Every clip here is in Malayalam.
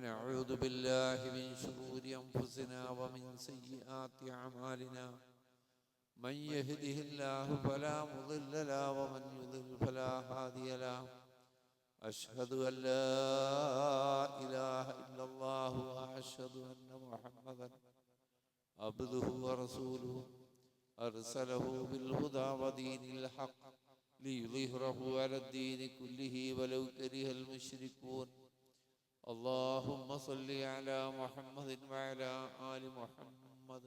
نعوذ بالله من شرور أنفسنا ومن سيئات أعمالنا من يهده الله فلا مضل له ومن يضلل فلا هادي له أشهد أن لا إله إلا الله وأشهد أن محمدا عبده ورسوله أرسله بالهدى ودين الحق ليظهره على الدين كله ولو كره المشركون اللهم صل على محمد وعلى آل محمد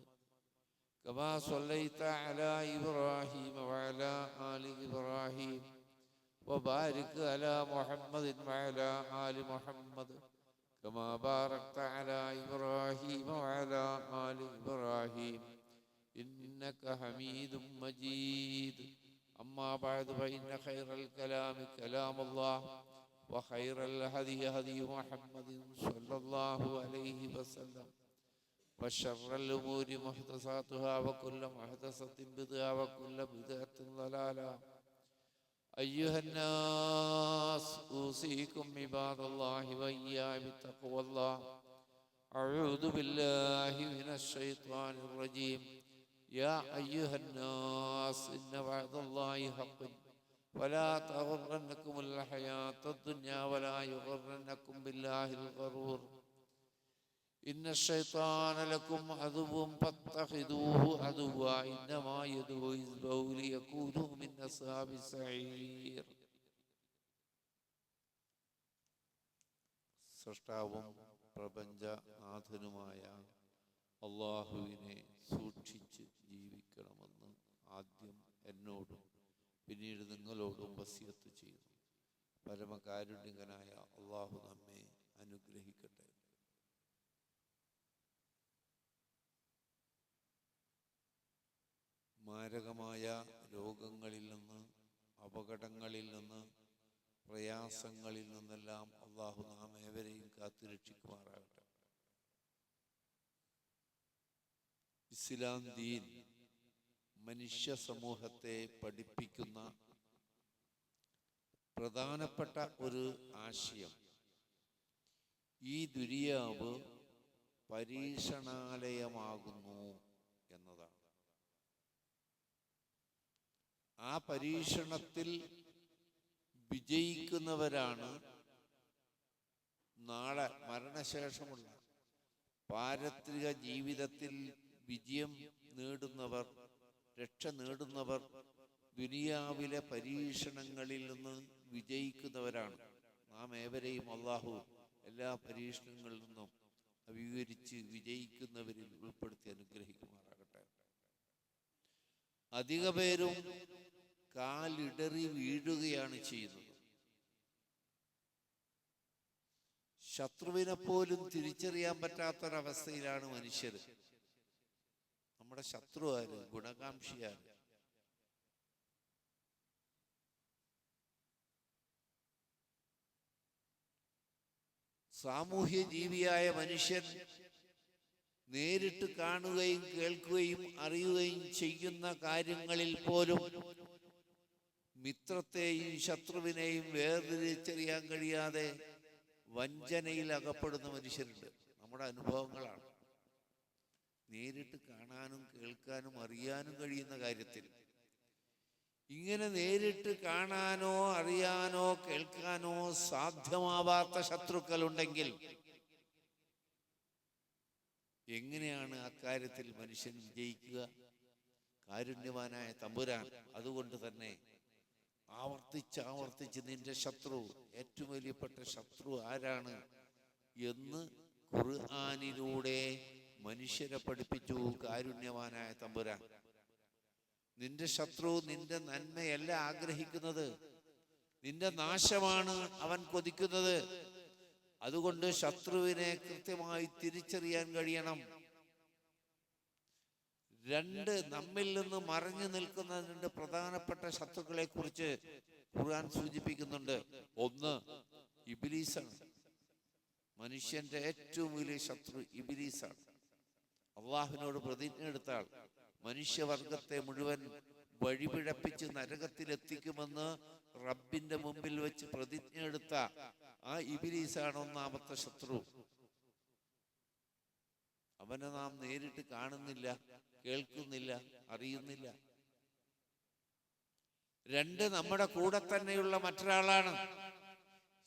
كما صليت على إبراهيم وعلى آل إبراهيم وبارك على محمد وعلى آل محمد كما باركت على إبراهيم وعلى آل إبراهيم إنك حميد مجيد أما بعد فإن خير الكلام كلام الله وخير الهدي هدي محمد صلى الله عليه وسلم وشر الأمور محدثاتها وكل محدثة بدعة وكل بدعة ضلالة أيها الناس أوصيكم عباد الله وإياي بتقوى الله أعوذ بالله من الشيطان الرجيم يا أيها الناس إن وعد الله حق ولا تغرنكم الحياة الدنيا ولا يغرنكم بالله الغرور إن الشيطان لكم عدو فاتخذوه عدوا إنما يدعو حزبه ليكونوا من أصحاب السعير. സൃഷ്ടാവും പ്രപഞ്ചനാഥനുമായ അല്ലാഹുവിനെ സൂക്ഷിച്ച് ജീവിക്കണമെന്ന് ആദ്യം എന്നോടും പിന്നീട് നിങ്ങളോടും വസിയത്ത് ചെയ്യുന്നു. പരമകാരുണ്യകനായ അല്ലാഹു നമ്മെ അനുഗ്രഹിക്കട്ടെ. മാരകമായ രോഗങ്ങളിൽ നിന്ന്, അപകടങ്ങളിൽ നിന്ന്, പ്രയാസങ്ങളിൽ നിന്നെല്ലാം അല്ലാഹു നാം ഏവരെയും കാത്തുരക്ഷിക്കുമാറാകട്ടെ. ഇസ്ലാം ദീൻ മനുഷ്യ സമൂഹത്തെ പഠിപ്പിക്കുന്ന പ്രധാനപ്പെട്ട ഒരു ആശയം ഈ ദുനിയാവ് പരീക്ഷണാലയമാകുന്നു എന്നതാണ്. ആ പരീക്ഷണത്തിൽ വിജയിക്കുന്നവരാണ് നാളെ മരണശേഷമുള്ള പാരത്രിക ജീവിതത്തിൽ വിജയം നേടുന്നവർ, രക്ഷ നേടുന്നവർ ദുനിയാവിലെ പരീക്ഷണങ്ങളിൽ നിന്ന് വിജയിക്കുന്നവരാണ്. നാം ഏവരെയും അല്ലാഹു എല്ലാ പരീക്ഷണങ്ങളിൽ നിന്നും അഭിമുഖീകരിച്ച് വിജയിക്കുന്നവരിൽ ഉൾപ്പെടുത്തി അനുഗ്രഹിക്കുമാറാകട്ടെ. അധിക പേരും കാലിടറി വീഴുകയാണ് ചെയ്യുന്നത്. ശത്രുവിനെ പോലും തിരിച്ചറിയാൻ പറ്റാത്തൊരവസ്ഥയിലാണ് മനുഷ്യർ. നമ്മുടെ ശത്രു ആര്? ഗുണകാംക്ഷിയാര്? സാമൂഹ്യ ജീവിയായ മനുഷ്യൻ നേരിട്ട് കാണുകയും കേൾക്കുകയും അറിയുകയും ചെയ്യുന്ന കാര്യങ്ങളിൽ പോലും മിത്രത്തെയും ശത്രുവിനെയും വേർതിരിച്ചറിയാൻ കഴിയാതെ വഞ്ചനയിൽ അകപ്പെടുന്ന മനുഷ്യരുണ്ട്. നമ്മുടെ അനുഭവങ്ങളാണ്. നേരിട്ട് കാണാനും കേൾക്കാനും അറിയാനും കഴിയുന്ന കാര്യത്തിൽ ഇങ്ങനെ നേരിട്ട് കാണാനോ അറിയാനോ കേൾക്കാനോ സാധ്യമാവാത്ത ശത്രുക്കളുണ്ടെങ്കിൽ എങ്ങനെയാണ് അക്കാര്യത്തിൽ മനുഷ്യൻ വിജയിക്കുക? കാരുണ്യവാനായ തമ്പുരാൻ അതുകൊണ്ട് തന്നെ ആവർത്തിച്ച് നിന്റെ ശത്രു, ഏറ്റവും വലിയപ്പെട്ട ശത്രു ആരാണ് എന്ന് ഖുർആനിലൂടെ മനുഷ്യരെ പഠിപ്പിച്ചു കാരുണ്യവാനായ തമ്പുരാൻ. നിന്റെ ശത്രു നിന്റെ നന്മയല്ല ആഗ്രഹിക്കുന്നത്, നിന്റെ നാശമാണ് അവൻ കൊതിക്കുന്നത്. അതുകൊണ്ട് ശത്രുവിനെ കൃത്യമായി തിരിച്ചറിയാൻ കഴിയണം. രണ്ട്, നമ്മിൽ നിന്ന് മറഞ്ഞു നിൽക്കുന്ന രണ്ട് പ്രധാനപ്പെട്ട ശത്രുക്കളെ കുറിച്ച് ഖുർആൻ സൂചിപ്പിക്കുന്നുണ്ട്. ഒന്ന് ഇബ്ലീസാണ്. മനുഷ്യന്റെ ഏറ്റവും വലിയ ശത്രു ഇബ്ലീസാണ്. അള്ളാഹുവിനോട് പ്രതിജ്ഞ എടുത്താൽ മനുഷ്യവർഗത്തെ മുഴുവൻ വഴിപിഴപ്പിച്ച് നരകത്തിലെത്തിക്കുമെന്ന് റബ്ബിന്റെ മുമ്പിൽ വെച്ച് പ്രതിജ്ഞ എടുത്ത ആ ഇബ്ലീസാണ് ഒന്നാമത്തെ ശത്രു. അവനെ നാം നേരിട്ട് കാണുന്നില്ല, കേൾക്കുന്നില്ല, അറിയുന്നില്ല. 2, നമ്മുടെ കൂടെ തന്നെയുള്ള മറ്റൊരാളാണ്.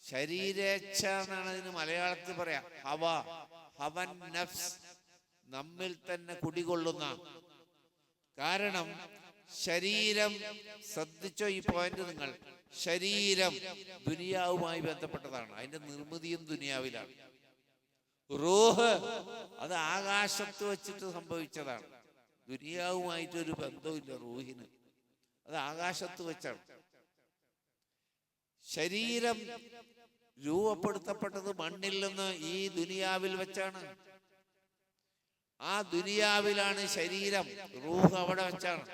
ശരീരേച്ഛ എന്നാണ് അതിന് മലയാളത്തിൽ പറയാ. ഹവൻ നഫ്സ്, നമ്മിൽ തന്നെ കുടികൊള്ളുന്ന. കാരണം ശരീരം, ശ്രദ്ധിച്ചോ ഈ പോയിന്റ് നിങ്ങൾ, ശരീരം ദുനിയാവുമായി ബന്ധപ്പെട്ടതാണ്. അതിന്റെ നിർമ്മിതിയും ദുനിയാവിലാണ്. റൂഹ് അത് ആകാശത്ത് വെച്ചിട്ട് സംഭവിച്ചതാണ്. ദുനിയാവുമായിട്ടൊരു ബന്ധവുമില്ല റൂഹിന്, അത് ആകാശത്ത് വെച്ചാണ്. ശരീരം രൂപപ്പെടുത്തപ്പെട്ടത് മണ്ണിൽ നിന്ന് ഈ ദുനിയാവിൽ വെച്ചാണ്. ആ ദുനിയാവിലാണ് ശരീരം, റൂഹ് അവിടെ വെച്ചാണ്.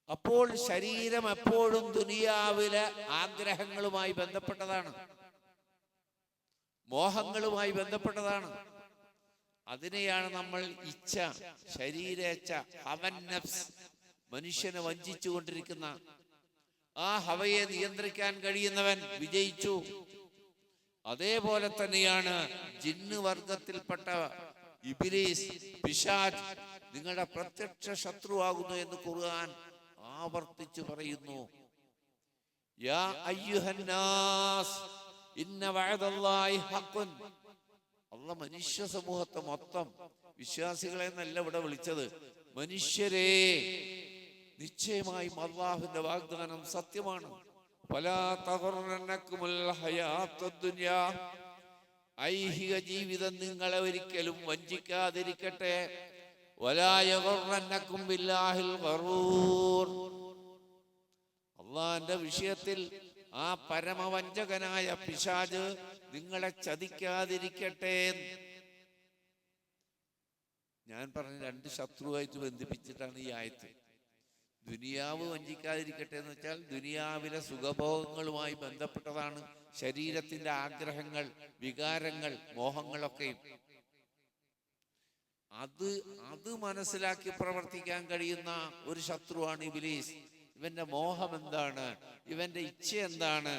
അപ്പോൾ ശരീരം എപ്പോഴും ദുനിയാവിലെ ആഗ്രഹങ്ങളുമായി ബന്ധപ്പെട്ടതാണ്, മോഹങ്ങളുമായി ബന്ധപ്പെട്ടതാണ്. അതിനെയാണ് നമ്മൾ ഇച്ഛ, ശരീരേച്ഛ, ഹവൻ നഫ്സ്, മനുഷ്യനെ വഞ്ചിച്ചു കൊണ്ടിരിക്കുന്ന ആ ഹവയെ നിയന്ത്രിക്കാൻ കഴിയുന്നവൻ വിജയിച്ചു. അതേപോലെ തന്നെയാണ് ജിന്ന് വർഗത്തിൽപ്പെട്ട ഇബ്ലീസ്, പിശാച് നിങ്ങളുടെ പ്രത്യക്ഷ ശത്രുവാകുന്നു എന്ന് ഖുർആൻ ആവർത്തിച്ചു പറയുന്നു. യാ അയ്യുഹന്നാസ് ഇന്ന വഅദല്ലാഹി ഹഖ്ഖുൻ. അല്ലാഹ് മനുഷ്യ സമൂഹത്തെ മൊത്തം, വിശ്വാസികളെ എന്നല്ല ഇവിടെ വിളിച്ചത്, മനുഷ്യരെ നിശ്ചയമായും അല്ലാഹുവിന്റെ വാഗ്ദാനം സത്യമാണ്. ഫലാ തഗറന്നകുമുൽ ഹയാത്തുദ് ദുനിയാ, ഐഹിക ജീവിതം നിങ്ങളെ ഒരിക്കലും വഞ്ചിക്കാതിരിക്കട്ടെ. വലാ യഗറന്നകും ബില്ലാഹിൽ ഗറൂർ. അല്ലാഹുവിന്റെ വിഷയത്തിൽ ആ പരമവഞ്ചകനായ പിശാച് നിങ്ങളെ ചതിക്കാതിരിക്കട്ടെ. ഞാൻ പറഞ്ഞ 2 ശത്രുവായിട്ട് ബന്ധിപ്പിച്ചിട്ടാണ് ഈ ആയത്ത്. ദുനിയാവ് വഞ്ചിക്കാതിരിക്കട്ടെ എന്ന് വെച്ചാൽ ദുനിയാവിലെ സുഖഭോഗങ്ങളുമായി ബന്ധപ്പെട്ടതാണ് ശരീരത്തിന്റെ ആഗ്രഹങ്ങൾ, വികാരങ്ങൾ, മോഹങ്ങളൊക്കെയും. അത് മനസ്സിലാക്കി പ്രവർത്തിക്കാൻ കഴിയുന്ന ഒരു ശത്രുവാണ് ഇബ്ലീസ്. ഇവന്റെ മോഹം എന്താണ്, ഇവന്റെ ഇച്ഛ എന്താണ്,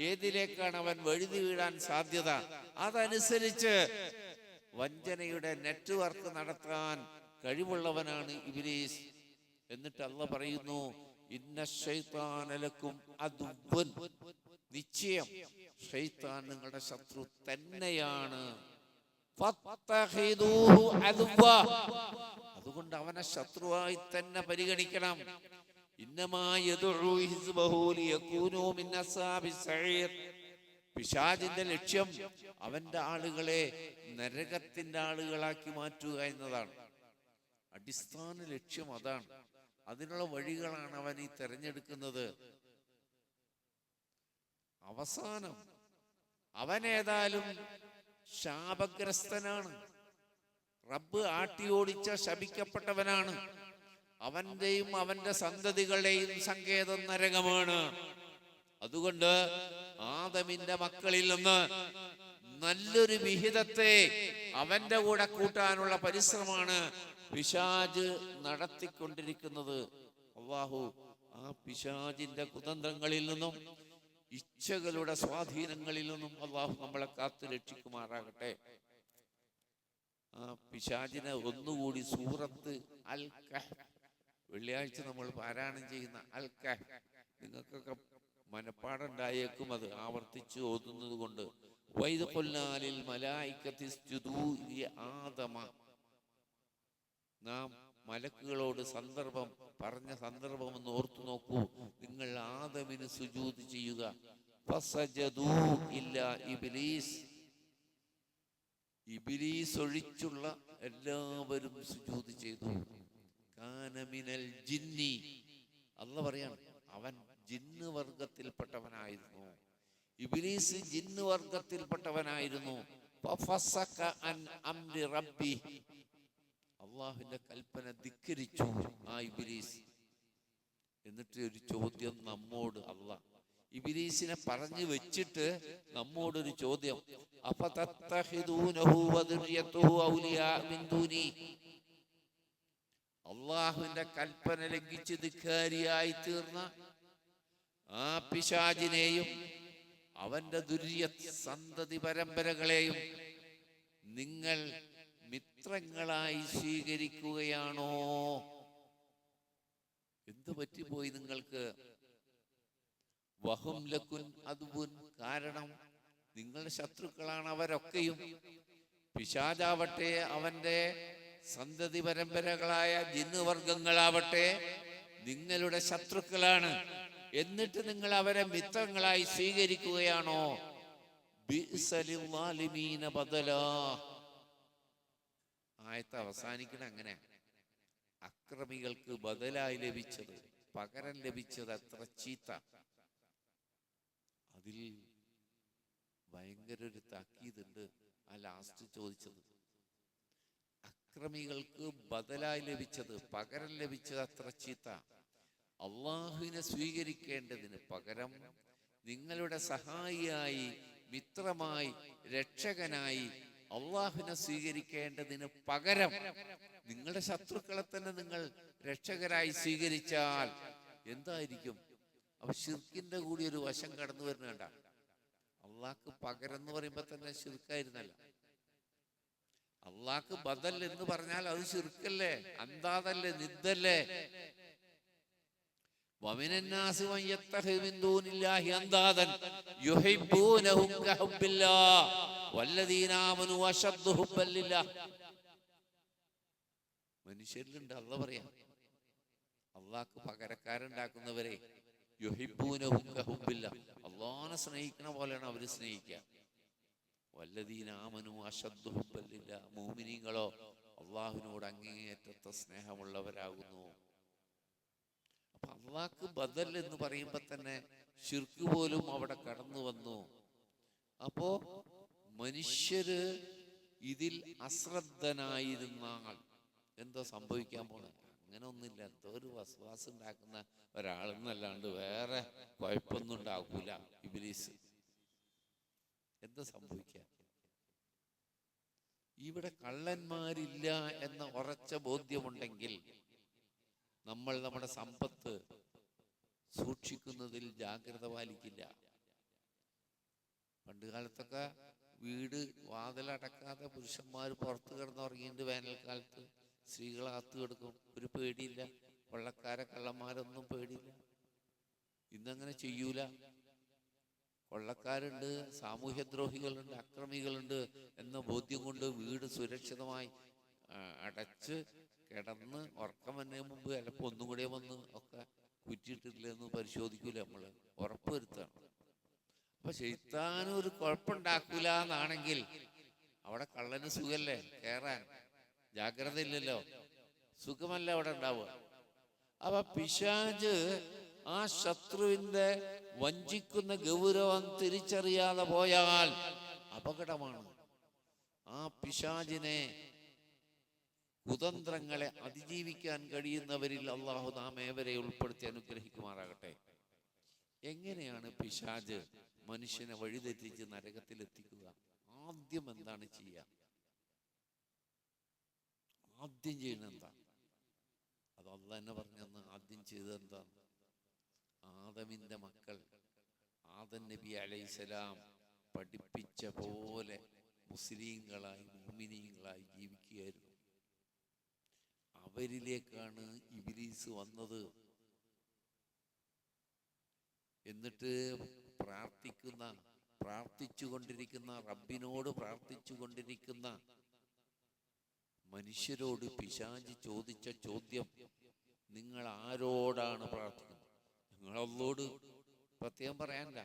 ഏതിലേക്കാണ് അവൻ വഴുതി വീഴാൻ സാധ്യത, അതനുസരിച്ച് വഞ്ചനയുടെ നെറ്റ്വർക്ക് നടത്താൻ കഴിവുള്ളവനാണ് ഇബ്ലീസ്. എന്നിട്ട് അല്ലാഹ് പറയുന്നു, ഇന്ന ശൈത്താന ലക്കും അദുവ്വൻ, നിശ്ചയം ശൈത്താൻ നിങ്ങളുടെ ശത്രു തന്നെയാണ്. ഫത്തഖിദൂഹു അദുവ്വ, അതുകൊണ്ട് അവനെ ശത്രുവായി തന്നെ പരിഗണിക്കണം. ഇന്നമാ യദഉ ഹിസ്ബഹു ലിയകൂനൂ മിൻ അസ്ഹാബിസ് സഈർ. പിശാചിന്റെ ലക്ഷ്യം അവന്റെ ആളുകളെ നരകത്തിന്റെ ആളുകളാക്കി മാറ്റുക എന്നതാണ്. അടിസ്ഥാന ലക്ഷ്യം അതാണ്. അതിനുള്ള വഴികളാണ് അവൻ ഈ തെരഞ്ഞെടുക്കുന്നത്. അവസാനം അവനേതായാലും ശാപഗ്രസ്തനാണ്, റബ്ബ് ആട്ടി ഓടിച്ച ശപിക്കപ്പെട്ടവനാണ്. അവന്റെയും അവന്റെ സന്തതികളുടെയും സങ്കേതം നരകമാണ്. അതുകൊണ്ട് ആദമിന്റെ മക്കളിൽ നിന്ന് നല്ലൊരു വിഹിതത്തെ അവന്റെ കൂടെ കൂട്ടാനുള്ള പരിശ്രമമാണ് പിശാച് നടത്തിക്കൊണ്ടിരിക്കുന്നത്. അല്ലാഹു ആ പിശാചിന്റെ കുതന്ത്രങ്ങളിൽ നിന്നും ഇച്ഛകളുടെ സ്വാധീനങ്ങളിൽ നിന്നും അല്ലാഹു നമ്മളെ കാത്തു രക്ഷിക്കുമാറാകട്ടെ. ആ പിശാചിനെ ഒന്നുകൂടി സൂറത്ത് അൽ കഹ്ഫ്, വെള്ളിയാഴ്ച നമ്മൾ പാരായണം ചെയ്യുന്ന അൽ കഹ്ഫ്, നിങ്ങൾക്കൊക്കെ മനപ്പാടുണ്ടായേക്കും അത് ആവർത്തിച്ച് ഓതുന്നത് കൊണ്ട്. വൈദ് ഖുൽനാ ലിൽ മലായികതി ഇസ്ജുദൂ ലി ആദമ, നാം മലക്കുകളോട് പറഞ്ഞ സന്ദർഭം ഒന്ന് ഓർത്തു നോക്കൂ. നിങ്ങൾ ആദമിന് സുജൂദ് ചെയ്യുക. ഫസജദൂ ഇല്ലാ ഇബ്ലീസ്, ഇബ്ലീസ് ഒഴിച്ചുള്ള എല്ലാവരും സുജൂദ് ചെയ്തു. കാന മിനൽ ജിന്നി, അല്ലാഹ് പറയാണ് അവൻ ജിന്ന് വർഗത്തിൽപ്പെട്ടവനായിരുന്നു. ഇബ്ലീസ് ജിന്ന് വർഗത്തിൽപ്പെട്ടവനായിരുന്നു. ഫഫസക അൻ അംരി റബ്ബി, അള്ളാഹുവിന്റെ കൽപ്പന ധിക്കരിച്ചു ആ ഇബ്ലീസ്. എന്നിട്ട് ഒരു ചോദ്യം നമ്മോട് അല്ലാഹ് ഇബ്ലീസിനെ പറഞ്ഞു വെച്ചിട്ട് നമ്മോടൊരു ചോദ്യം, അഫതത്തഖിദൂനഹു വദുരിയതുഹു ഔലിയാ മിൻ ദൂനി, അള്ളാഹുവിന്റെ കൽപ്പന ലംഘിച്ച് ധിക്കാരിയായി തീർന്ന ആ പിശാചിനെയും അവന്റെ ദുര്യത്ത് സന്തതി പരമ്പരകളെയും നിങ്ങൾ മിത്രങ്ങളായി സ്വീകരിക്കുകയാണോ? എന്തു പറ്റിപ്പോയി നിങ്ങൾക്ക്? വഹും ലക്കുൻ അദ്ബുൻ, കാരണം നിങ്ങളുടെ ശത്രുക്കളാണ് അവരൊക്കെയും. പിശാചാവട്ടെ, അവന്റെ സന്തതി പരമ്പരകളായ ജിന്നുവർഗങ്ങളാവട്ടെ നിങ്ങളുടെ ശത്രുക്കളാണ്. എന്നിട്ട് നിങ്ങൾ അവരെ മിത്രങ്ങളായി സ്വീകരിക്കുകയാണോ? ബിഅ്സ ലിൽസാലിമീന ബദലാ. ആയത്ത് അവസാനിക്കണ അങ്ങനെ, അക്രമികൾക്ക് ബദലായി ലഭിച്ചത്, പകരം ലഭിച്ചത് അത്ര ചീത്ത. അതിൽ ഭയങ്കര ഒരു താക്കീതുണ്ട് ആ ലാസ്റ്റ് ചോദിച്ചത്. അക്രമികൾക്ക് ബദലായി ലഭിച്ചത്, പകരം ലഭിച്ചത് അത്ര ചീത്ത. അള്ളാഹുവിനെ സ്വീകരിക്കേണ്ടതിന് പകരം നിങ്ങളുടെ സഹായിയായി, മിത്രമായി, രക്ഷകനായി അള്ളാഹുവിനെ സ്വീകരിക്കേണ്ടതിന് പകരം നിങ്ങളുടെ ശത്രുക്കളെ തന്നെ നിങ്ങൾ രക്ഷകരായി സ്വീകരിച്ചാൽ എന്തായിരിക്കും? അപ്പൊ ശിർക്കിന്റെ കൂടി ഒരു വശം കടന്നു വരുന്നുണ്ട. അള്ളാഹ്ക്ക് പകരം എന്ന് പറയുമ്പോ തന്നെ ശിർക്കായിരുന്നല്ല. അള്ളാഹ്ക്ക് ബദൽ എന്ന് പറഞ്ഞാൽ അത് ശിർക്കല്ലേ, അന്താദല്ലേ, നിദ്ദല്ലേ. വമിനന്നാസി മൻ യത്തഖിദു മിൻ ദൂനില്ലാഹി അന്താദൻ യുഹിബ്ബൂനഹും കഹുബ്ബില്ലാഹ് വല്ലദീന ആമനു അശദ്ദു ഹുബ്ബൻ ലില്ലാഹ്. മനുഷ്യരിലുണ്ട് അള്ളാഹ് പറയാ, അള്ളാഹ്ക്ക് പകരക്കാരുണ്ടാക്കുന്നവരെ യുഹിബ്ബൂനഹും കഹുബ്ബില്ലാഹ്, അള്ളാഹിനെ സ്നേഹിക്കണ പോലെയാണ് അവര് സ്നേഹിക്കുക. വല്ലദീന ആമനു അശദ്ദു ഹുബ്ബൻ ലില്ലാഹ്, മുഅ്മിനീങ്ങളോ അള്ളാഹുവിനോട് അങ്ങേയറ്റത്തെ സ്നേഹമുള്ളവരാകുന്നു. അപ്പൊ അള്ളാഹ്ക്ക് ബദൽ എന്ന് പറയുമ്പോ തന്നെ ശിർക്ക് പോലും അവിടെ കടന്നു വന്നു. അപ്പോ മനുഷ്യര് ഇതിൽ അശ്രദ്ധനായിരുന്നാൽ എന്തോ സംഭവിക്കാൻ പോണ? അങ്ങനെ ഒന്നുമില്ല. എന്തോ ഒരു വസ്വാസ് ഉണ്ടാക്കുന്ന ഒരാളെന്നല്ലാണ്ട് വേറെ കുഴപ്പമൊന്നും ഉണ്ടാക്കൂല ഇബ്ലീസ്. എന്താ സംഭവിക്കുക? ഇവിടെ കള്ളന്മാരില്ല എന്ന ഉറച്ച ബോധ്യമുണ്ടെങ്കിൽ നമ്മൾ നമ്മുടെ സമ്പത്ത് സൂക്ഷിക്കുന്നതിൽ ജാഗ്രത പാലിക്കില്ല. പണ്ട് കാലത്തൊക്കെ വീട് വാതിലടക്കാതെ പുരുഷന്മാർ പുറത്ത് കിടന്നുറങ്ങിയിട്ട് വേനൽക്കാലത്ത് സ്ത്രീകളെ അകത്ത് കിടക്കും. ഒരു പേടിയില്ല. കൊള്ളക്കാരെ കള്ളന്മാരൊന്നും പേടിയില്ല. ഇന്നങ്ങനെ ചെയ്യൂല. കൊള്ളക്കാരുണ്ട്, സാമൂഹ്യദ്രോഹികളുണ്ട്, അക്രമികളുണ്ട് എന്ന ബോധ്യം കൊണ്ട് വീട് സുരക്ഷിതമായി അടച്ച് കിടന്ന് ഉറക്കം വരുന്നതിന് മുമ്പ് ചിലപ്പോൾ ഒന്നും കൂടെ വന്ന് ഒക്കെ കുറ്റിയിട്ടില്ലെന്ന് പരിശോധിക്കൂല, നമ്മള് ഉറപ്പുവരുത്താണ്. അപ്പൊ ശൈത്താനും ഒരു കുഴപ്പമുണ്ടാക്കൂല എന്നാണെങ്കിൽ അവിടെ കള്ളന് സുഖല്ലേ കേറാൻ? ജാഗ്രത ഇല്ലല്ലോ, സുഖമല്ല അവിടെ ഉണ്ടാവുക. അപ്പൊ പിശാച് ആ ശത്രുവിന്റെ വഞ്ചിക്കുന്ന ഗൗരവം തിരിച്ചറിയാതെ പോയാൽ അപകടമാണ്. ആ പിശാചിനെ, കുതന്ത്രങ്ങളെ അതിജീവിക്കാൻ കഴിയുന്നവരിൽ അള്ളാഹു നാം ഏവരെ ഉൾപ്പെടുത്തി അനുഗ്രഹിക്കുമാറാകട്ടെ. എങ്ങനെയാണ് പിശാച് മനുഷ്യനെ വഴിതെറ്റിച്ച് നരകത്തിലെത്തിക്കുക? ആദ്യം എന്താണ് ചെയ്യുക? ആദ്യം ചെയ്യുന്നത് എന്താ? അത് അള്ളാഹ് തന്നെ പറഞ്ഞെന്ന്. ആദ്യം ചെയ്തത് എന്താണ്? ആദമിന്റെ മക്കൾ ആദം നബി അലൈഹിസ്സലാം പഠിപ്പിച്ച പോലെ മുസ്ലിങ്ങളായി, മുഅ്മിനീങ്ങളായി ജീവിക്കുകയായിരുന്നു. അവരിലേക്കാണ് ഇബ്ലീസ് വന്നത്. എന്നിട്ട് പ്രാർത്ഥിച്ചുകൊണ്ടിരിക്കുന്ന റബ്ബിനോട് പ്രാർത്ഥിച്ചുകൊണ്ടിരിക്കുന്ന മനുഷ്യരോട് പിശാച് ചോദിച്ച ചോദ്യം, നിങ്ങൾ ആരോടാണ് പ്രാർത്ഥിക്കുന്നത്? നിങ്ങൾ അള്ളോട് പ്രത്യേകം പറയാനില്ല.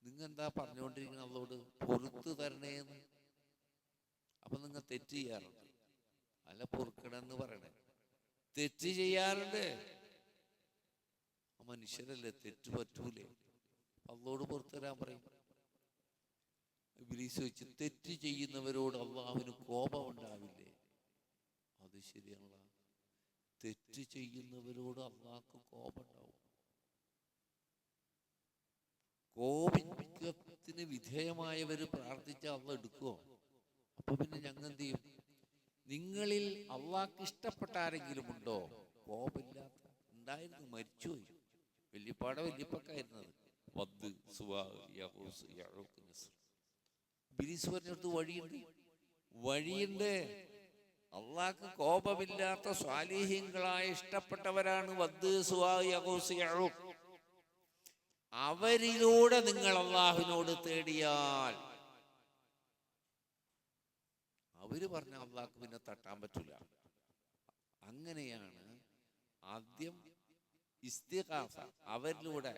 നിങ്ങൾ എന്താ പറഞ്ഞുകൊണ്ടിരിക്കുന്നത്? അള്ളോട് പൊറുത്തു തരണേന്ന്. അപ്പൊ നിങ്ങൾ തെറ്റ് ചെയ്യാറുണ്ട്. അല്ല, പൊറുക്കണമെന്ന് പറയണേ. തെറ്റ് ചെയ്യാറുണ്ട്. മനുഷ്യരല്ലേ, തെറ്റ് പറ്റൂലേ? അള്ളോട് പുറത്തു തരാൻ പറയും. ഇബ്ലീസ് ചോദിച്ചു, തെറ്റ് ചെയ്യുന്നവരോട് അള്ളാഹുവിന് കോപം ഉണ്ടാവില്ലേ? അത് ശരിയാണല്ലോ, തെറ്റ് ചെയ്യുന്നവരോട് അള്ളാഹ്ക്ക് കോപം ഉണ്ടാവും. കോപിക്കത്തിന് വിധേയമായവര് പ്രാർത്ഥിച്ച അള്ളാഹ് എടുക്കുവോ? അപ്പൊ പിന്നെ ഞങ്ങൾ എന്ത് ചെയ്യും? നിങ്ങളിൽ അള്ളാഹ്ക്ക് ഇഷ്ടപ്പെട്ട ആരെങ്കിലും ഉണ്ടോ? കോപമില്ലാത്ത ഉണ്ടായിരുന്നു, മരിച്ചുപോയി. വല്യപ്പാടെ വല്യപ്പക്കായിരുന്നത്. ഇബ്ലീസ് പറഞ്ഞിടത്ത് വഴിയുണ്ട്. അള്ളാഹ്ക്ക് കോപമില്ലാത്ത സ്വാലിഹീങ്ങളായ ഇഷ്ടപ്പെട്ടവരാണ് വദ്, സുവാ, യഗൂസ്, യഊഖ്. അവരിലൂടെ നിങ്ങൾ അള്ളാഹുവിനോട് തേടിയാൽ, അവര് പറഞ്ഞ അള്ളാഹ്ക്ക് പിന്നെ തട്ടാൻ പറ്റില്ല. അങ്ങനെയാണ് ആദ്യം ഇസ്തിഗാസ, അവരിലൂടെ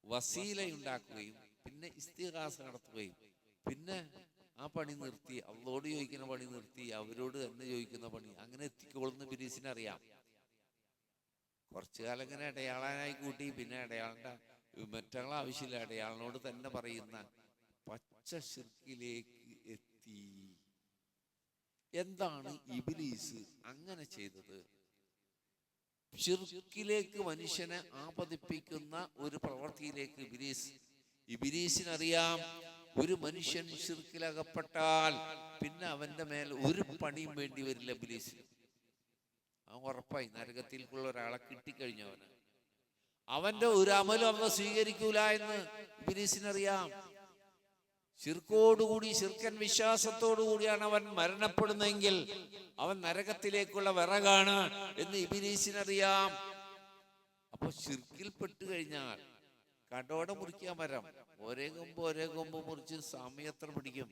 വസീലയുണ്ടാക്കുകയും പിന്നെ ഇസ്തിഗാസ നടത്തുകയും പിന്നെ ആ പണി നിർത്തി, അള്ളോട് ചോദിക്കുന്ന പണി നിർത്തി അവരോട് തന്നെ ചോദിക്കുന്ന പണി അങ്ങനെ എത്തിക്കോളുന്ന ഇബ്ലീസിന് അറിയാം. കുറച്ചു കാലം ഇങ്ങനെ ഇടയാളനായി കൂട്ടി, പിന്നെ ഇടയാളിന്റെ മറ്റുള്ള ആവശ്യമില്ല, ഇടയാളിനോട് തന്നെ പറയുന്ന പച്ച ശിർക്കിലേക്ക് എത്തി. എന്താണ് ഇബ്ലീസ് അങ്ങനെ ചെയ്തത്? ശിർക്കിലേക്ക് മനുഷ്യനെ ആപതിപ്പിക്കുന്ന ഒരു പ്രവൃത്തിയിലേക്ക് ഇബ്ലീസിനറിയാം, ഒരു മനുഷ്യൻ ശിർക്കിലകപ്പെട്ടാൽ പിന്നെ അവന്റെ മേൽ ഒരു പണിയും വേണ്ടി വരില്ല ഇബ്ലീസിന്. അവൻ ഉറപ്പായി നരകത്തിലേക്കുള്ള ഒരാളെ കിട്ടിക്കഴിഞ്ഞവന് അവന്റെ ഒരു അമലും അവ സ്വീകരിക്കൂല എന്ന് ഇബ്ലീസിനറിയാം. ശിർക്കോടുകൂടി, ശിർക്കൻ വിശ്വാസത്തോടുകൂടിയാണ് അവൻ മരണപ്പെടുന്നതെങ്കിൽ അവൻ നരകത്തിലേക്കുള്ള വിറകാണ് എന്ന് ഇബ്ലീസിനറിയാം. അപ്പൊ ശിർക്കിൽ പെട്ടു കഴിഞ്ഞാൽ കടോടെ മുറിക്കാൻ മരം, ഒരേ കൊമ്പ് മുറിച്ച് സമയത്ര പിടിക്കും.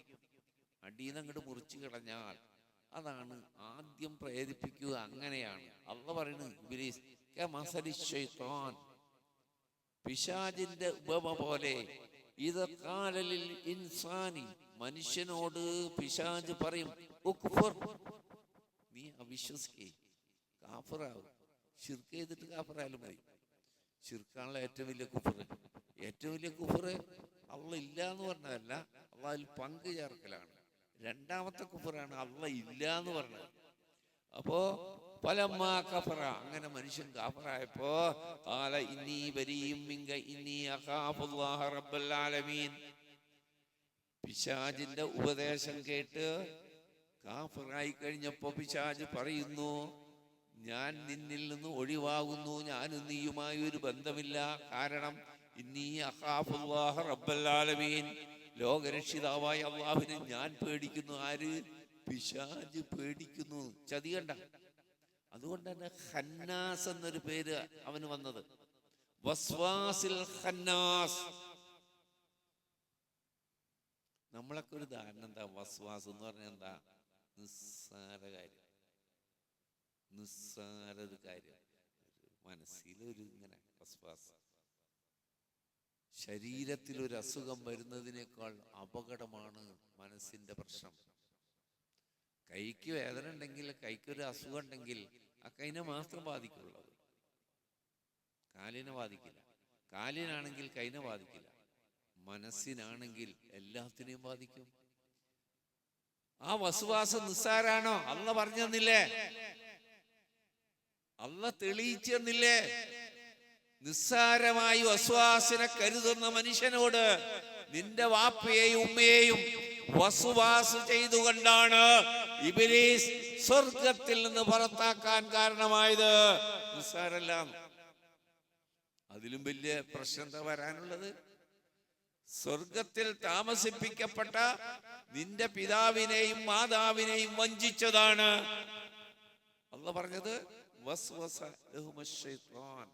അടിയിൽ നിന്ന് അങ്ങോട്ട് മുറിച്ചു കളഞ്ഞാൽ അതാണ് ആദ്യം പ്രേരിപ്പിക്കുക. അങ്ങനെയാണ് അള്ളാഹ് പറയുന്നത്, ഇബ്ലീസ് കമസലി ശൈത്താൻ, പിശാചിന്റെ ഉപമ പോലെ. ഇത് ഖാലലിൽ ഇൻസാനി, മനുഷ്യനോട് പിശാച് പറയും, ഉക്ഫുർ, നീ അവിശ്വസിക്കേ, കാഫിറാവും. ശിർക്ക് ചെയ്തിട്ട് കാഫിറായാലും മതി. ശിർക്കാണല്ലോ ഏറ്റവും വലിയ കുഫർ. ഏറ്റവും വലിയ കുഫർ അള്ളാഹ് ഇല്ല എന്ന് പറഞ്ഞതല്ല, അള്ളാഹിൽ പങ്കു ചേർക്കലാണ്. രണ്ടാമത്തെ കുഫറാണ് അള്ളാഹ് ഇല്ല എന്ന് പറഞ്ഞത്. അപ്പോ ഫലമ്മാ കഫറ, അങ്ങനെ മനുഷ്യൻ കാഫറായപ്പോ ഖാല ഇന്നി ബരീഉം മിൻക ഇന്നി അഖാഫുല്ലാഹ റബ്ബൽ ആലമീൻ, പിശാചിന്റെ ഉപദേശം കേട്ട് കാഫറായി കഴിഞ്ഞപ്പോ പിശാച് പറയുന്നു, ഞാൻ നിന്നിൽ നിന്ന് ഒഴിവാകുന്നു, ഞാനും നീയുമായി ഒരു ബന്ധമില്ല. കാരണം ഇന്നി അഖാഫുല്ലാഹ റബ്ബൽ ആലമീൻ, ലോകരക്ഷിതാവായ അല്ലാഹുവിനെ ഞാൻ പേടിക്കുന്നു. ആര്? പിശാച് പേടിക്കുന്നു. ചതി കണ്ട. അതുകൊണ്ട് തന്നെ ഖന്നാസ് എന്നൊരു പേര് അവന് വന്നത്, വസ്വാസിൽ ഖന്നാസ്. നമ്മളൊക്കെ ഒരു ധാരണ എന്താ വസ്വാസ് എന്ന് പറഞ്ഞാൽ എന്താ? നിസ്സാര കാര്യം, നിസ്സാര ഒരു കാര്യം, മനസ്സിലൊരു ഇങ്ങനെ വസ്വാസ്. ശരീരത്തിലൊരു അസുഖം വരുന്നതിനേക്കാൾ അപകടമാണ് മനസ്സിന്റെ പ്രശ്നം. കൈക്ക് വേദന ഉണ്ടെങ്കിൽ, കൈക്കൊരു അസുഖം ഉണ്ടെങ്കിൽ ആ കൈനെ മാത്രം ബാധിക്കുള്ളത്, കാലിനെ ബാധിക്കില്ല. കാലിനാണെങ്കിൽ കൈനെ ബാധിക്കില്ല, മനസ്സിനാണെങ്കിൽ എല്ലാത്തിനെയും ബാധിക്കും. ആ വസ്വാസം നിസ്സാരാണോ? അള്ളാഹ് പറഞ്ഞു തന്നില്ലേ, അള്ളാഹ് തെളിയിച്ചു തന്നില്ലേ? നിസ്സാരമായി വസ്വാസിനെ കരുതുന്ന മനുഷ്യനോട് നിന്റെ വാപ്പയെയും ഉമ്മയെയും വസ്വാസ് ചെയ്തുകൊണ്ടാണ് ഇബ്ലീസ് സ്വർഗത്തിൽ നിന്ന് പുറത്താക്കാൻ കാരണമായത്. നിസ്സാരല്ല. അതിലും വലിയ പ്രശ്നം എന്താ വരാനുള്ളത്? സ്വർഗത്തിൽ താമസിപ്പിക്കപ്പെട്ട നിന്റെ പിതാവിനെയും മാതാവിനെയും വഞ്ചിച്ചതാണ് അള്ളാഹ് പറഞ്ഞത്. വസ്വസ ലഹുമശ് ശൈത്താൻ,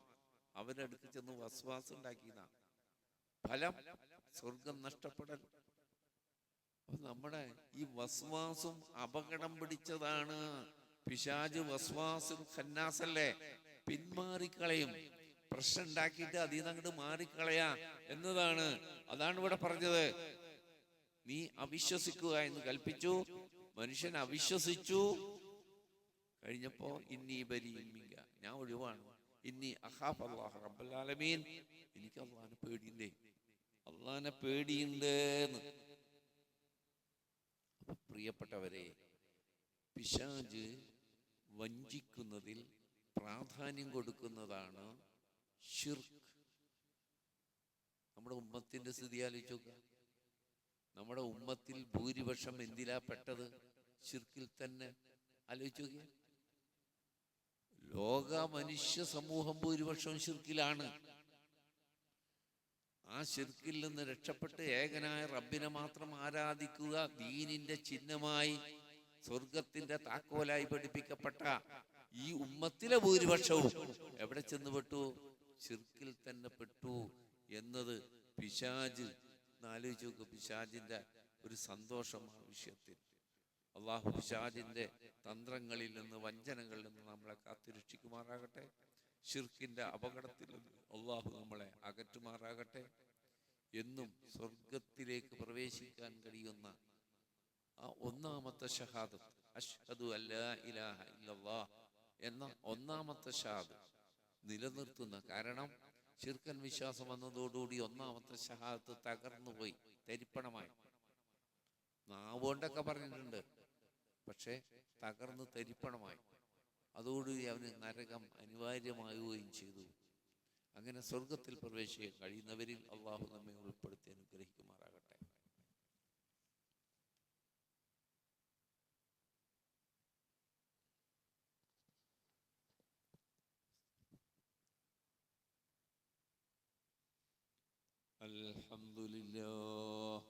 അവരുടെ അടുത്ത് ചെന്ന് വസ്വാസ് ഉണ്ടാക്കിയതാണ്. ഫലം സ്വർഗം നഷ്ടപ്പെടൽ. നമ്മുടെ ഈ വസ്വാസും അപകടം പിടിച്ചതാണ്. പിശാച് വസ്വാസും ഖന്നാസല്ലേ, പിന്മാറിക്കളയും. പ്രശ്നം ഉണ്ടാക്കിയിട്ട് അതിൽ നിന്ന് അങ്ങോട്ട് മാറിക്കളയാ എന്നതാണ്. അതാണ് ഇവിടെ പറഞ്ഞത്. നീ അവിശ്വസിക്കുക എന്ന് കൽപ്പിച്ചു, മനുഷ്യൻ അവിശ്വസിച്ചു. കഴിഞ്ഞപ്പോ ഇന്നി ബരീഉം മിൻക, ഞാൻ ഒഴിവാണ്. ഇന്നി അഖാഫു അല്ലാഹ റബ്ബൽ ആലമീൻ, എനിക്ക് അള്ളാഹിനെ പേടിയുണ്ടേ, അള്ളാഹിനെ പേടിയുണ്ട് എന്ന്. പ്രിയപ്പെട്ടവരെ, പിശാച് വഞ്ചിക്കുന്നതിൽ പ്രാധാന്യം കൊടുക്കുന്നതാണ് ശിർക്ക്. നമ്മുടെ ഉമ്മത്തിന്റെ സ്ഥിതി ആലോചിച്ച് നോക്കുക. നമ്മുടെ ഉമ്മത്തിൽ ഭൂരിപക്ഷം എന്തിലാ പെട്ടത്? ശിർക്കിൽ തന്നെ. ആലോചിച്ച് നോക്കിയ ലോക മനുഷ്യ സമൂഹം ഭൂരിപക്ഷം ശിർക്കിലാണ്. ആ ശിർക്കിൽ നിന്ന് രക്ഷപ്പെട്ട് ഏകനായ റബ്ബിനെ മാത്രം ആരാധിക്കുക ദീനിന്റെ ചിഹ്നമായി സ്വർഗത്തിന്റെ താക്കോലായി പഠിപ്പിക്കപ്പെട്ട ഈ ഉമ്മത്തിലെ ഭൂരിപക്ഷവും എവിടെ ചെന്ന് പെട്ടു? ശിർക്കിൽ തന്നെ പെട്ടു എന്നത് പിശാച് ആലോചിച്ച് നോക്ക്. പിശാചിന്റെ ഒരു സന്തോഷം ആ വിഷയത്തിൽ. അള്ളാഹു പിശാചിന്റെ തന്ത്രങ്ങളിൽ നിന്ന്, വഞ്ചനകളിൽ നിന്ന് നമ്മളെ കാത്തുരക്ഷിക്കുമാറാകട്ടെ. ശിർക്കിന്റെ അപകടത്തിൽ നിന്ന് അള്ളാഹു നമ്മളെ അകറ്റുമാറാകട്ടെ. എന്നും സ്വർഗത്തിലേക്ക് പ്രവേശിക്കാൻ കഴിയുന്ന ആ ഒന്നാമത്തെ ഷഹാദത്ത്, അഷ്ഹദു അല്ലാ ഇലാഹ ഇല്ലല്ലാഹ് എന്ന ഒന്നാമത്തെ ഷഹാദത്ത് നിലനിർത്തുന്ന, കാരണം ശിർക്കൻ വിശ്വാസം വന്നതോടുകൂടി ഒന്നാമത്തെ ഷഹാദത്ത് തകർന്നുപോയി, തരിപ്പണമായി. നാവുകൊണ്ടൊക്കെ പറഞ്ഞിട്ടുണ്ട്, പക്ഷെ തകർന്ന് തരിപ്പണമായി. അതോടുകൂടി അവന് നരകം അനിവാര്യമാവുകയും ചെയ്തു. അങ്ങനെ സ്വർഗത്തിൽ പ്രവേശിക്കാൻ കഴിയുന്നവരിൽ അള്ളാഹു നമ്മെ ഉൾപ്പെടുത്തി അനുഗ്രഹിക്കുമാറാകട്ടെ. അൽഹംദുലില്ലാഹ്.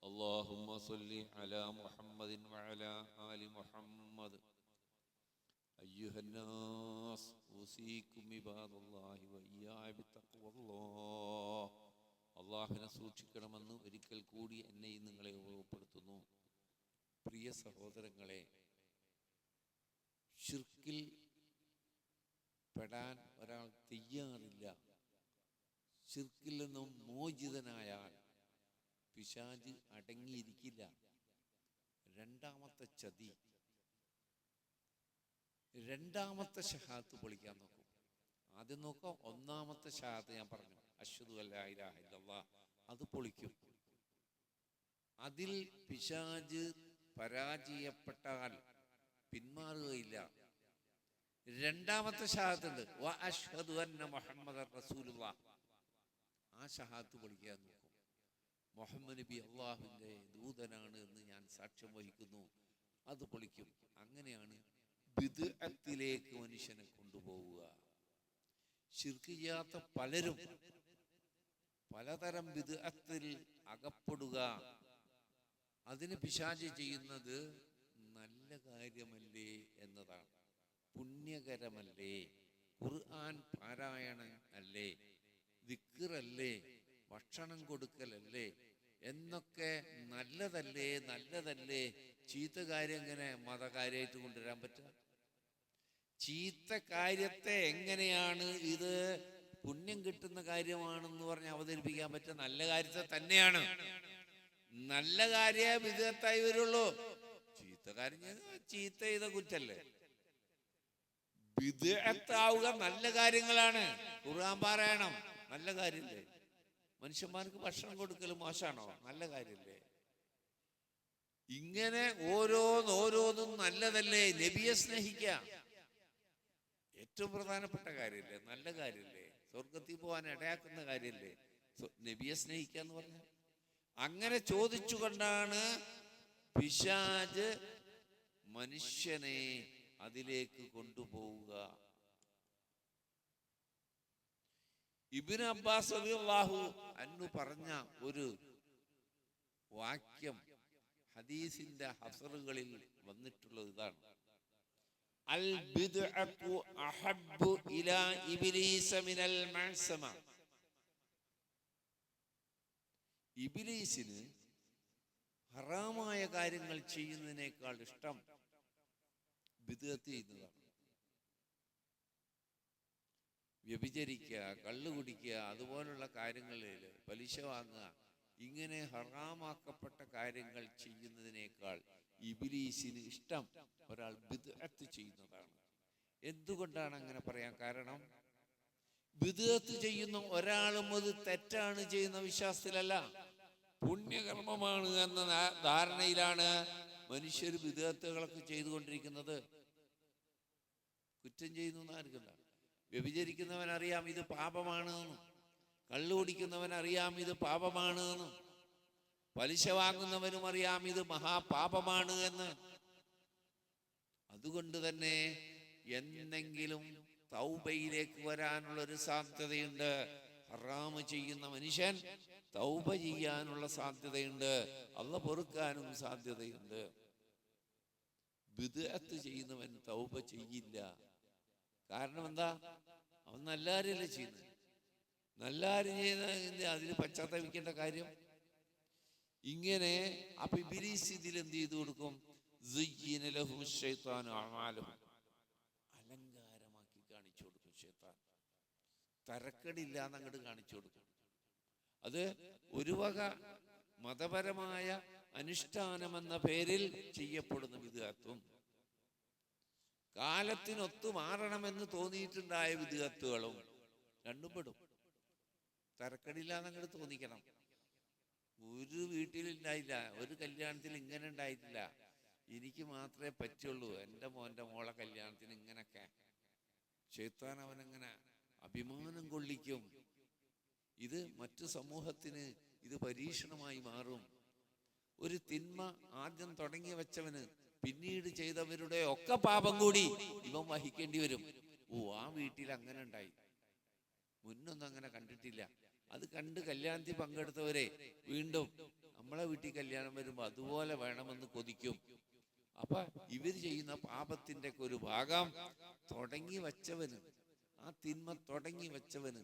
اللهم صل على محمد وعلى آل محمد. أيها الناس أوصيكم عباد الله وإياي بتقوى الله. അള്ളാഹുവിനെ സൂക്ഷിക്കണമെന്ന് ഒരിക്കൽ കൂടി എന്നെയും നിങ്ങളെ ഓർമ്മപ്പെടുത്തുന്നു. പ്രിയ സഹോദരങ്ങളെ, ശിർക്കിൽ പെടാൻ ഒരാൾ തയ്യാറില്ല. ശിർക്കിൽ നിന്നും മോചിതനായാൽ പിശാച് അടങ്ങിയിരിക്കില്ല. രണ്ടാമത്തെ ചതി, രണ്ടാമത്തെ ഷഹാദത്ത് പൊളിക്കാൻ നോക്കും. ആദ്യം നോക്കാം, ഒന്നാമത്തെ ഷഹാദത്ത് ഞാൻ പറഞ്ഞു, അഷ്ഹദു അല്ലാ ഇലാഹ ഇല്ലല്ലാഹ്, അത് പൊളിക്കും. അതിൽ പിശാച് പരാജയപ്പെട്ടാൽ പിന്മാറുകയില്ല. രണ്ടാമത്തെ ഷഹാദത്ത് ഉണ്ട്, വ അഷ്ഹദു അന്ന മുഹമ്മദൻ റസൂലുള്ളാഹ്. ആ ഷഹാദത്ത് പൊളിക്കാൻ നോക്കും. മുഹമ്മദ് നബി അള്ളാഹുവിൻ്റെ ദൂതനാണ് എന്ന് ഞാൻ സാക്ഷ്യം വഹിക്കുന്നു, അത് പൊളിക്കും. അങ്ങനെയാണ് ബിദ്അത്തിലേക്ക് മനുഷ്യനെ കൊണ്ടുപോവുക. ശിർക്ക് ചെയ്യാത്ത പലരും പലതരം ബിദ്അത്തിൽ അകപ്പെടുക. അതിന് പിശാച് ചെയ്യുന്നത് നല്ല കാര്യമല്ലേ എന്നതാണ്. പുണ്യകരമല്ലേ, ഖുർആൻ പാരായണം അല്ലേ, ദിക്റല്ലേ, ഭക്ഷണം കൊടുക്കലല്ലേ എന്നൊക്കെ നല്ലതല്ലേ, നല്ലതല്ലേ. ചീത്ത കാര്യം എങ്ങനെ മതകാര്യമായിട്ട് കൊണ്ടുവരാൻ പറ്റുക? ചീത്ത കാര്യത്തെ എങ്ങനെയാണ് ഇത് പുണ്യം കിട്ടുന്ന കാര്യമാണെന്ന് പറഞ്ഞ് അവതരിപ്പിക്കാൻ പറ്റുക? നല്ല കാര്യത്തെ തന്നെയാണ്. നല്ല കാര്യ വിധത്തായി വരുള്ളൂ. ചീത്ത കാര്യം ചീത്ത ചെയ്ത കുറ്റല്ലേ. വിദഅത്താവുക നല്ല കാര്യങ്ങളാണ്. ഖുർആൻ പാരായണം നല്ല കാര്യല്ലേ. മനുഷ്യന്മാർക്ക് ഭക്ഷണം കൊടുക്കൽ മോശമാണോ? നല്ല കാര്യല്ലേ. ഇങ്ങനെ ഓരോന്നും നല്ലതല്ലേ. നബിയെ സ്നേഹിക്കുക ഏറ്റവും പ്രധാനപ്പെട്ട കാര്യല്ലേ, നല്ല കാര്യല്ലേ. സ്വർഗത്തിൽ പോകാൻ ഇടയാക്കുന്ന കാര്യല്ലേ നബിയെ സ്നേഹിക്കുക എന്ന് പറഞ്ഞ. അങ്ങനെ ചോദിച്ചുകൊണ്ടാണ് പിശാച് മനുഷ്യനെ അതിലേക്ക് കൊണ്ടുപോവുക. ഇബ്നു അബ്ബാസ് റളിയല്ലാഹു അൻഹു പറഞ്ഞ ഒരു വാക്യം ഹദീസിന്റെ ഹസറുകളിൽ വന്നിട്ടുള്ളത് ഇതാണ്: അൽ ബിദ്അതു അഹബ്ബു ഇലാ ഇബ്ലീസ മിനൽ മഅ്സമ. ഇബ്ലീസിന് ഹറാമായ കാര്യങ്ങൾ ചെയ്യുന്നതിനേക്കാൾ ഇഷ്ടം ബിദ്അത്ത് ചെയ്യുന്നതാണ്. വ്യഭിചരിക്കുക, കള്ളു കുടിക്കുക, അതുപോലുള്ള കാര്യങ്ങളിൽ പലിശ വാങ്ങുക, ഇങ്ങനെ ഹറാമാക്കപ്പെട്ട കാര്യങ്ങൾ ചെയ്യുന്നതിനേക്കാൾ ഇബ്ലീസിന് ഇഷ്ടം ഒരാൾ ബിദ്അത്ത് ചെയ്യുന്നതാണ്. എന്തുകൊണ്ടാണ് അങ്ങനെ പറയാൻ കാരണം? ബിദ്അത്ത് ചെയ്യുന്ന ഒരാളും അത് തെറ്റാണ് ചെയ്യുന്ന വിശ്വാസത്തിലല്ല, പുണ്യകർമ്മമാണ് എന്ന ധാരണയിലാണ് മനുഷ്യർ ബിദ്അത്തുകളൊക്കെ ചെയ്തുകൊണ്ടിരിക്കുന്നത്. കുറ്റം ചെയ്യുന്ന ആർക്കല്ല. വ്യഭിചരിക്കുന്നവൻ അറിയാം ഇത് പാപമാണ് എന്ന്, കള്ളു കുടിക്കുന്നവൻ അറിയാം ഇത് പാപമാണ് എന്ന്, പലിശ വാങ്ങുന്നവനും അറിയാം ഇത് മഹാപാപമാണ് എന്ന്. അതുകൊണ്ട് തന്നെ എന്തെങ്കിലും തൗബയിലേക്ക് വരാനുള്ളൊരു സാധ്യതയുണ്ട്. ഹറാമ് ചെയ്യുന്ന മനുഷ്യൻ തൗബ ചെയ്യാനുള്ള സാധ്യതയുണ്ട്, അള്ളാഹ് പൊറുക്കാനും സാധ്യതയുണ്ട്. ബിദ്അത്ത് ചെയ്യുന്നവൻ തൗബ ചെയ്യില്ല. കാരണം എന്താ? അവൻ നല്ല കാര്യമല്ലേ ചെയ്യുന്നത്. നല്ല കാര്യം ചെയ്യുന്ന അതിന് പശ്ചാത്തപിക്കേണ്ട കാര്യം. ഇങ്ങനെ അപ്പൊ ഇബ്ലീസ് ഇതിൽ എന്ത് ചെയ്തു കൊടുക്കും? അലങ്കാരമാക്കി കാണിച്ചു കൊടുക്കും ശൈത്താൻ. തരക്കടില്ലാന്ന് അങ്ങോട്ട് കാണിച്ചു കൊടുക്കും. അത് ഒരു വക മതപരമായ അനുഷ്ഠാനമെന്ന പേരിൽ ചെയ്യപ്പെടുന്ന വിദ്അത്തും, കാലത്തിനൊത്തു മാറണമെന്ന് തോന്നിയിട്ടുണ്ടായ വിദ്അത്തുകളും രണ്ടും പെടും. തരക്കടില്ലാന്ന് അങ്ങോട്ട് തോന്നിക്കണം. ഒരു വീട്ടിലുണ്ടായില്ല, ഒരു കല്യാണത്തിൽ ഇങ്ങനെ ഉണ്ടായിട്ടില്ല, എനിക്ക് മാത്രമേ പറ്റുള്ളൂ, എൻ്റെ മോൻ്റെ മോളെ കല്യാണത്തിന് ഇങ്ങനൊക്കെ. ശൈത്താൻ അവനങ്ങനെ അഭിമാനം കൊള്ളിക്കും. ഇത് മറ്റു സമൂഹത്തിന് ഇത് പരീക്ഷണമായി മാറും. ഒരു തിന്മ ആദ്യം തുടങ്ങി വെച്ചവന് പിന്നീട് ചെയ്തവരുടെ ഒക്കെ പാപം കൂടി ഇവൻ വഹിക്കേണ്ടി വരും. ഓ, ആ വീട്ടിൽ അങ്ങനെ ഉണ്ടായി, മുന്നൊന്നും അങ്ങനെ കണ്ടിട്ടില്ല. അത് കണ്ട് കല്യാണത്തിൽ പങ്കെടുത്തവരെ വീണ്ടും നമ്മളെ വീട്ടിൽ കല്യാണം വരുമ്പോൾ അതുപോലെ വേണമെന്ന് കൊതിക്കും. അപ്പൊ ഇവര് ചെയ്യുന്ന പാപത്തിന്റെ ഒക്കെ ഒരു ഭാഗം തുടങ്ങി വച്ചവന്, ആ തിന്മ തുടങ്ങി വച്ചവന്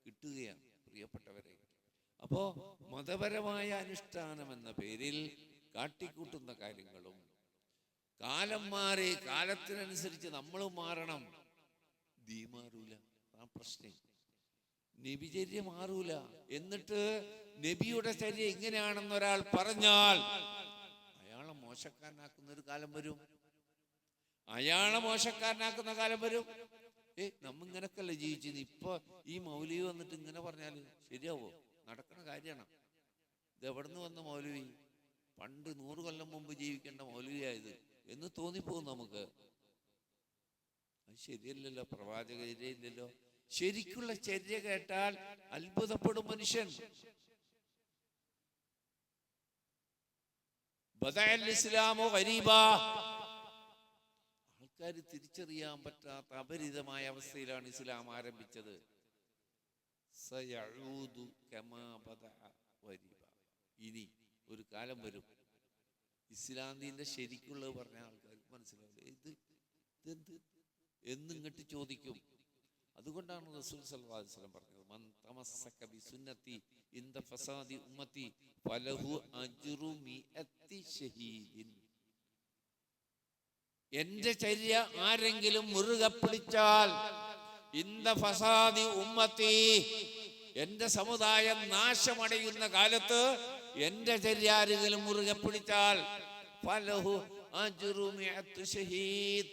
കിട്ടുകയാണ് പ്രിയപ്പെട്ടവരെ. അപ്പോ മതപരമായ അനുഷ്ഠാനം എന്ന പേരിൽ കാട്ടിക്കൂട്ടുന്ന കാര്യങ്ങളും, കാലം മാറി, കാലത്തിനനുസരിച്ച് നമ്മളും മാറണം. ദീ മാറൂല, ആ പ്രശ്നം. നബിചര്യ മാറൂല. എന്നിട്ട് നബിയുടെ ചര്യ ഇങ്ങനെയാണെന്ന് ഒരാൾ പറഞ്ഞാൽ അയാളെ മോശക്കാരനാക്കുന്ന ഒരു കാലം വരും. അയാളെ മോശക്കാരനാക്കുന്ന കാലം വരും. നമ്മ ഇങ്ങനൊക്കെയല്ലേ ജീവിച്ചത്, ഇപ്പൊ ഈ മൗലവി വന്നിട്ട് ഇങ്ങനെ പറഞ്ഞാല് ശരിയാവോ? നടക്കുന്ന കാര്യമാണ്. ഇത് എവിടുന്ന് വന്ന മൗലവി? പണ്ട് 100 കൊല്ലം മുമ്പ് ജീവിക്കേണ്ട മൗലവിയായത് എന്ന് തോന്നിപ്പോകും നമുക്ക്. അത് ശരിയല്ലല്ലോ, പ്രവാചക ചര്യയില്ലല്ലോ. ശരിക്കുള്ള ചര്യ കേട്ടാൽ അത്ഭുതപ്പെടും മനുഷ്യൻ. ബദഅൽ ഇസ്ലാമു ഗരീബാ, ആൾക്കാർ തിരിച്ചറിയാൻ പറ്റാത്ത അപരിതമായ അവസ്ഥയിലാണ് ഇസ്ലാം ആരംഭിച്ചത്. സയഊദു കമാ ബദഅ ഗരീബാ, ഇനി ഒരു കാലം വരും ഇസ്ലാമിന്റെ ശരിക്കുള്ളത് പറഞ്ഞ ആൾക്കാർക്ക് മനസ്സിലാവില്ല, ഇതെന്ത് എന്നിങ്ങോട്ട് ചോദിക്കും. അതുകൊണ്ടാണ് റസൂൽ സല്ലല്ലാഹു അലൈഹി വസല്ലം പറഞ്ഞത്, മൻ തമസ്സക ബിസുന്നതി ഇൻദ ഫസാദി ഉമ്മതി ഫലഹു അജ്റു മിഅത്തി ഷഹീദിൻ. എന്റെ ചര്യ ആരെങ്കിലും മുറുകെ പിടിച്ചാൽ, ഇൻദ ഫസാദി ഉമ്മതി, എന്റെ സമുദായം നാശമടയുന്ന കാലത്ത് എന്റെ ചര്യ ആരെങ്കിലും മുറുകെ പിടിച്ചാൽ ഫലഹു അജ്റു മിഅത്തി ഷഹീദ്,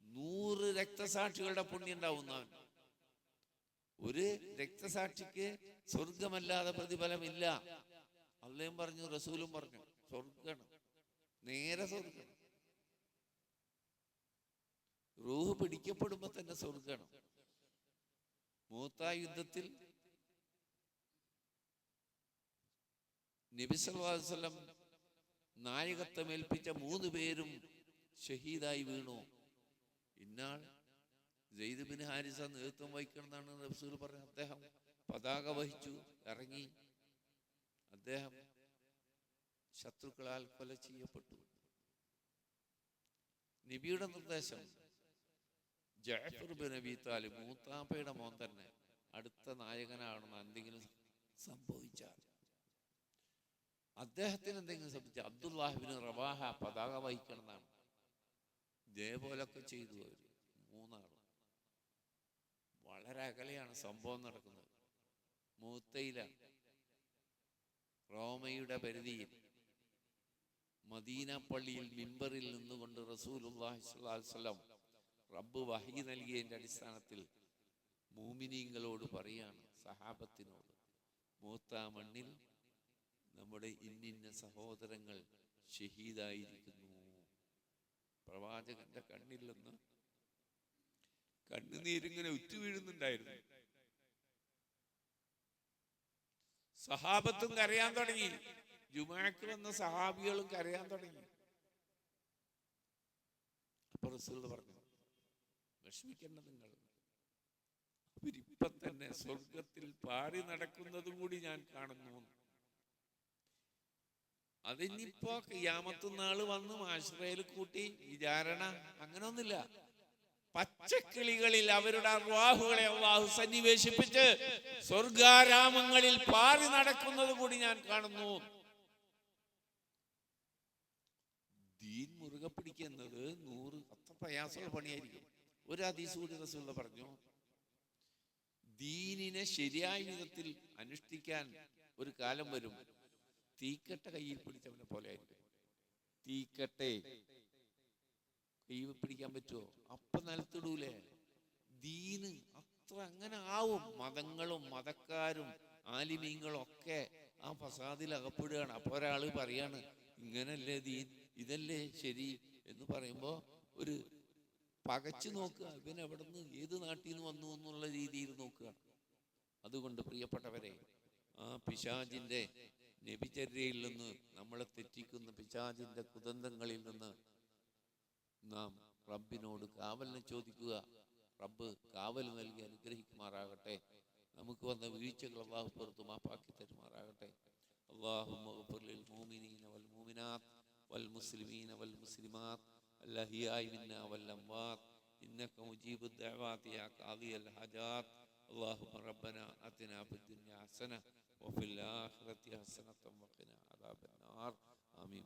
100 രക്തസാക്ഷികളുടെ പുണ്യം ഉണ്ടാവുന്നവൻ. ഒരു രക്തസാക്ഷിക്ക് സ്വർഗമല്ലാതെ പ്രതിഫലമില്ല. അള്ളയും പറഞ്ഞു, റസൂലും പറഞ്ഞു, സ്വർഗം, നേരെ സ്വർഗം. റൂഹ് പിടിക്കപ്പെടുമ്പോ തന്നെ സ്വർഗം. മൂത്ത യുദ്ധത്തിൽ നബി സല്ലല്ലാഹു അലൈഹി വസല്ലം നായകത്വം ഏൽപ്പിച്ച 3 പേരും ഷഹീദായി വീണു. ഇന്നാൾ സെയ്ദ് ബിൻ ഹാരിസ നേതൃത്വം വഹിക്കണമെന്നാണ് റസൂൽ പറഞ്ഞത്. അദ്ദേഹം പതാക വഹിച്ചു ഇറങ്ങി. അദ്ദേഹം ശത്രുക്കളാൽ കൊല ചെയ്യപ്പെട്ടു. നബിയുടെ നിർദ്ദേശം, ജഅഫർ ബിൻ അബീ താലിബ്, മൂത്താപ്പയുടെ മോൻ തന്നെ അടുത്ത നായകനാണെന്ന് എന്തെങ്കിലും സംഭവിച്ചാൽ, അദ്ദേഹത്തിന് എന്തെങ്കിലും സംഭവിച്ചാൽ അബ്ദുല്ലാഹി ബിൻ റവാഹ പതാക വഹിക്കണം എന്നാണ്. ഇതേപോലൊക്കെ ചെയ്തു അവർ 3 ആളും. വളരെ അകലെയാണ് സംഭവം നടക്കുന്നത്. മൂത്തയില, റോമയുടെ പരിധിയിൽ, മദീന പള്ളിയിൽ മിമ്പറിൽ നിന്നുകൊണ്ട് റസൂലുള്ളാഹി സ്വല്ലല്ലാഹു അലൈഹി വസല്ലം റബ്ബ് വഹി നൽകിയതിന്റെ അടിസ്ഥാനത്തിൽ മുഅ്മിനീങ്ങളോട് പറയാണ്, സഹാബത്തിനോട്, മൂത്ത മണ്ണിൽ നമ്മുടെ ഇന്നിന്ന സഹോദരങ്ങൾ ഷഹീദായിരിക്കുന്നു. പ്രവാചകന്റെ കണ്ണിൽ നിന്ന് കണ്ണുനീരിങ്ങനെ ഉറ്റുവീഴുന്നുണ്ടായിരുന്നു. സഹാബത്തും കരയാൻ തുടങ്ങി. ജുമാക്ക് വന്ന സഹാബികളും കരയാൻ തുടങ്ങി. അപ്പൊ റസൂൽ പറഞ്ഞു, വിഷമിക്കേണ്ട, നിങ്ങൾ ഇവരിപ്പൊ തന്നെ സ്വർഗത്തിൽ പാറി നടക്കുന്നത് കൂടി ഞാൻ കാണുന്നു. അതിനിപ്പോ ഖിയാമത്തുനാള് വന്ന് മാശറയിൽ കൂട്ടി വിചാരണ അങ്ങനൊന്നുമില്ല. പച്ചക്കിളികളിൽ അവരുടെ അർവാഹുകളെ അല്ലാഹു സന്നിവേശിപ്പിച്ച് സ്വർഗാരാമങ്ങളിൽ പാറി നടക്കുന്നത് കൂടി ഞാൻ കാണുന്നു. ദീൻ മുറുകെ പിടിക്കുന്നത് 100 അത്ര പ്രയാസമുള്ള പണിയായിരിക്കും. ഒരു ഹദീസ് കൂടി റസൂലുള്ളാഹി പറഞ്ഞു, ദീനിനെ ശരിയായ വിധത്തിൽ അനുഷ്ഠിക്കാൻ ഒരു കാലം വരും, തീക്കട്ട കയ്യിൽ പിടിച്ചവനെ പോലെ ആയിരിക്കും. തീക്കട്ടെ കൈ പിടിക്കാൻ പറ്റുമോ? അപ്പൊ നിലത്തിടൂലേ? ദീന് അത്ര അങ്ങനെ ആവും. മതങ്ങളും മതക്കാരും ആലിമീങ്ങളും ഒക്കെ ആ ഫസാദിൽ അകപ്പെടുകയാണ്. അപ്പൊ ഒരാള് പറയാണ്, ഇങ്ങനല്ലേ ദീൻ, ഇതല്ലേ ശരി എന്ന് പറയുമ്പോ ഒരു പകച്ചു നോക്കുക, ഇവൻ എവിടെ നിന്ന് ഏത് നാട്ടിൽ നിന്ന് വന്നു എന്നുള്ള രീതിയിൽ നോക്കുക. അതുകൊണ്ട് പ്രിയപ്പെട്ടവരെ, ആ പിശാചിന്റെ നബിചര്യയിൽ നിന്ന്, നമ്മളെ തെറ്റിക്കുന്ന പിശാചിന്റെ കുതന്ത്രങ്ങളിൽ നിന്ന് നാം റബ്ബിനോട് കാവലിനെ ചോദിക്കുക. റബ്ബ് കാവൽ നൽകി അനുഗ്രഹിക്കുമാറാകട്ടെ. നമുക്ക് വന്ന വീഴ്ചകൾ അല്ലാഹു പുറത്തു മാപ്പാക്കി തരുമാറാകട്ടെ. അല്ലാഹുമ്മ ഗ്ഫിർ ലിൽ മുഅ്മിനീന വൽ മുഅ്മിനാത്ത് വൽ മുസ്ലിമീന വൽ മുസ്ലിമാത്ത് അൽഅഹ്യാഇ മിന്നാ വൽ അംവാത്ത് ഇന്നക മുജീബുദ് ദഅവാതി യാ ഖാദിയൽ ഹജാത്ത്. اللهم ربنا آتنا في الدنيا حسنة وفي الآخرة حسنة وقنا عذاب النار. آمين.